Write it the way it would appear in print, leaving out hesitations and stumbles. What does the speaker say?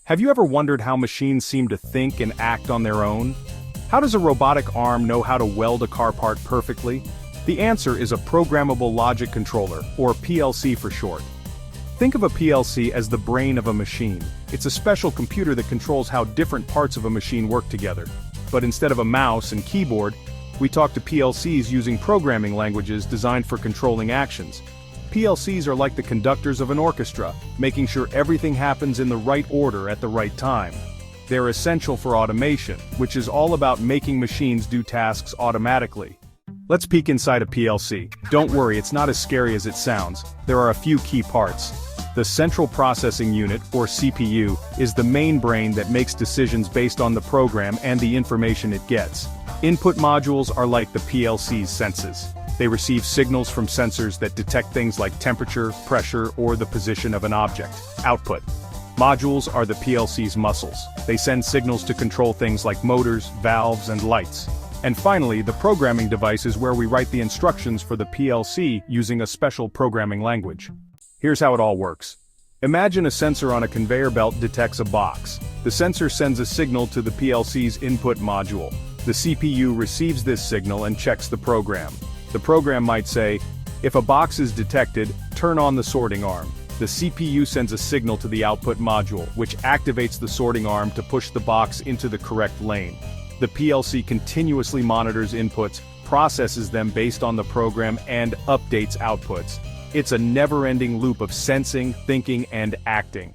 Have you ever wondered how machines seem to think and act on their own? How does a robotic arm know how to weld a car part perfectly? The answer is a Programmable Logic Controller, or PLC for short. Think of a PLC as the brain of a machine. It's a special computer that controls how different parts of a machine work together. But instead of a mouse and keyboard, we talk to PLCs using programming languages designed for controlling actions. PLCs are like the conductors of an orchestra, making sure everything happens in the right order at the right time. They're essential for automation, which is all about making machines do tasks automatically. Let's peek inside a PLC. Don't worry, it's not as scary as it sounds. There are a few key parts. The Central Processing Unit, or CPU, is the main brain that makes decisions based on the program and the information it gets. Input modules are like the PLC's senses. They receive signals from sensors that detect things like temperature, pressure, or the position of an object. Output modules are the PLC's muscles. They send signals to control things like motors, valves, and lights. And finally, the programming device is where we write the instructions for the PLC using a special programming language. Here's how it all works. Imagine a sensor on a conveyor belt detects a box. The sensor sends a signal to the PLC's input module. The CPU receives this signal and checks the program. The program might say, if a box is detected, turn on the sorting arm. The CPU sends a signal to the output module, which activates the sorting arm to push the box into the correct lane. The PLC continuously monitors inputs, processes them based on the program, and updates outputs. It's a never-ending loop of sensing, thinking, and acting.